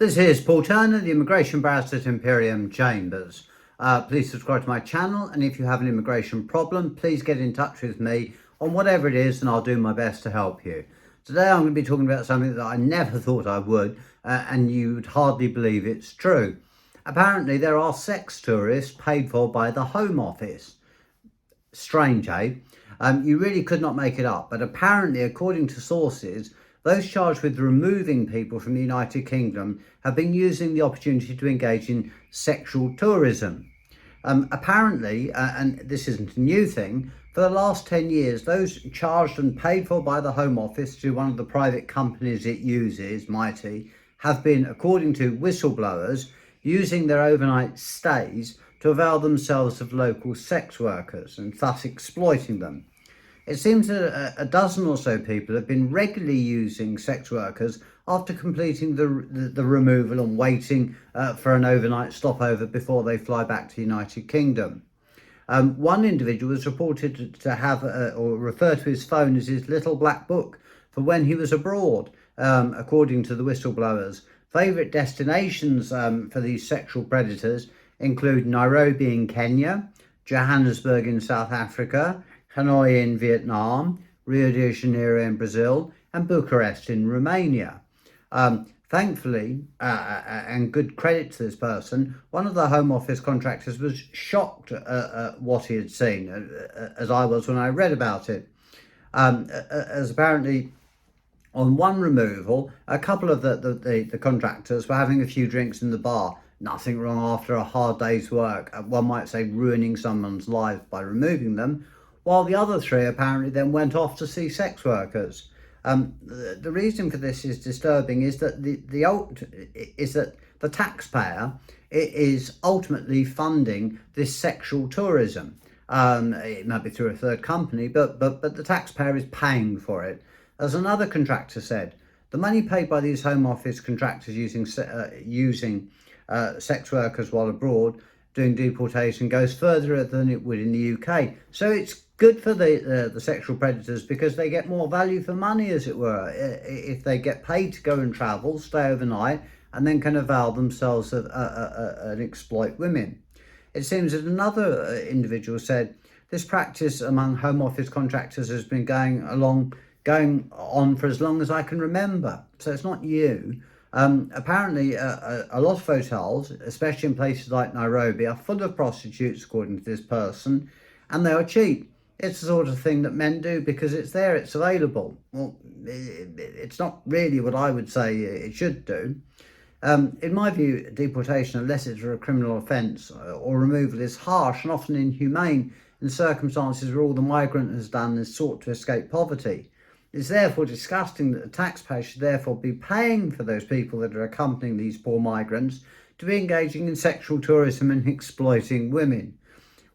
This is Paul Turner, the immigration barrister at Imperium Chambers. Please subscribe to my channel, and if you have an immigration problem, please get in touch with me on whatever it is, and I'll do my best to help you. Today I'm going to be talking about something that I never thought I would, and you'd hardly believe it's true. Apparently there are sex tourists paid for by the Home Office. Strange, eh? You really could not make it up, but apparently, according to sources, those charged with removing people from the United Kingdom have been using the opportunity to engage in sexual tourism. Apparently, and this isn't a new thing, for the last 10 years, those charged and paid for by the Home Office to one of the private companies it uses, Mighty, have been, according to whistleblowers, using their overnight stays to avail themselves of local sex workers and thus exploiting them. It seems that a dozen or so people have been regularly using sex workers after completing the removal and waiting for an overnight stopover before they fly back to the United Kingdom. One individual was reported to have or refer to his phone as his little black book for when he was abroad, according to the whistleblowers. Favourite destinations for these sexual predators include Nairobi in Kenya, Johannesburg in South Africa, Hanoi in Vietnam, Rio de Janeiro in Brazil, and Bucharest in Romania. Thankfully, and good credit to this person, one of the Home Office contractors was shocked at what he had seen, as I was when I read about it. As apparently, on one removal, a couple of the contractors were having a few drinks in the bar. Nothing wrong after a hard day's work. One might say ruining someone's life by removing them, while the other three apparently then went off to see sex workers. The reason for this is disturbing is that the taxpayer is ultimately funding this sexual tourism. It might be through a third company, but the taxpayer is paying for it. As another contractor said, the money paid by these Home Office contractors using sex workers while abroad doing deportation goes further than it would in the UK. So it's good for the sexual predators because they get more value for money, as it were, if they get paid to go and travel, stay overnight, and then can avail themselves of and exploit women. It seems that another individual said this practice among Home Office contractors has been going on for as long as I can remember. So it's not you. Apparently, a lot of hotels, especially in places like Nairobi, are full of prostitutes, according to this person, and they are cheap. It's the sort of thing that men do because it's there, it's available. Well, it's not really what I would say it should do. In my view, deportation, unless it's a criminal offence or removal, is harsh and often inhumane in circumstances where all the migrant has done is sought to escape poverty. It's therefore disgusting that the taxpayer should therefore be paying for those people that are accompanying these poor migrants to be engaging in sexual tourism and exploiting women.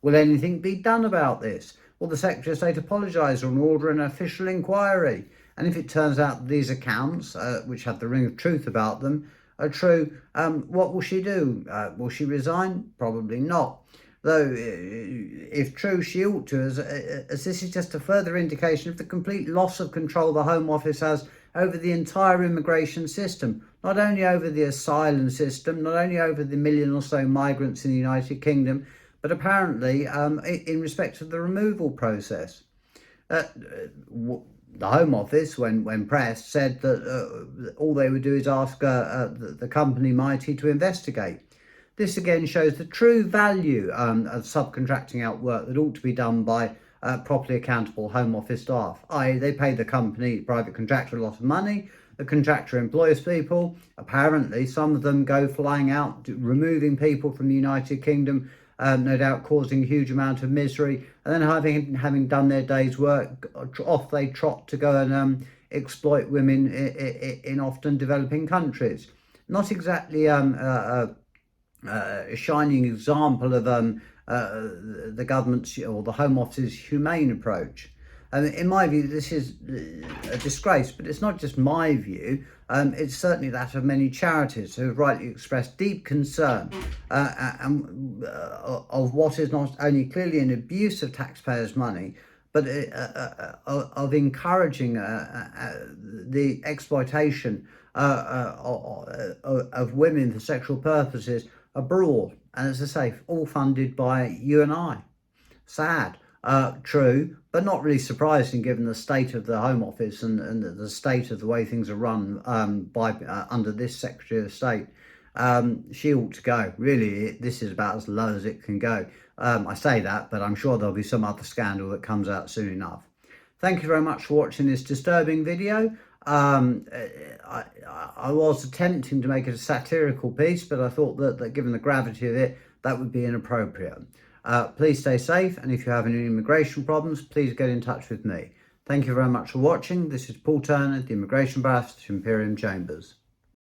Will anything be done about this? Will the Secretary of State apologise or order an official inquiry? And if it turns out that these accounts, which have the ring of truth about them, are true, what will she do? Will she resign? Probably not. Though, if true, she ought to, as this is just a further indication of the complete loss of control the Home Office has over the entire immigration system, not only over the asylum system, not only over the million or so migrants in the United Kingdom, but apparently in respect of the removal process. The Home Office, when pressed, said that all they would do is ask the company Mighty to investigate. This again shows the true value of subcontracting out work that ought to be done by properly accountable Home Office staff. I.e., they pay the company, private contractor, a lot of money. The contractor employs people. Apparently, some of them go flying out, removing people from the United Kingdom, no doubt causing a huge amount of misery. And then having done their day's work, off they trot to go and exploit women in often developing countries. Not exactly a shining example of the government's or the Home Office's humane approach. In my view, this is a disgrace, but it's not just my view. It's certainly that of many charities who have rightly expressed deep concern of what is not only clearly an abuse of taxpayers' money, but of encouraging the exploitation of women for sexual purposes abroad. And as I say, all funded by you and I. Sad. True, but not really surprising given the state of the Home Office and the state of the way things are run by under this Secretary of State. She ought to go. Really, this is about as low as it can go. I say that, but I'm sure there'll be some other scandal that comes out soon enough. Thank you very much for watching this disturbing video. I was attempting to make it a satirical piece, but I thought that given the gravity of it, that would be inappropriate. Please stay safe, and if you have any immigration problems, please get in touch with me. Thank you very much for watching. This is Paul Turner, the Immigration Barrister, Imperium Chambers.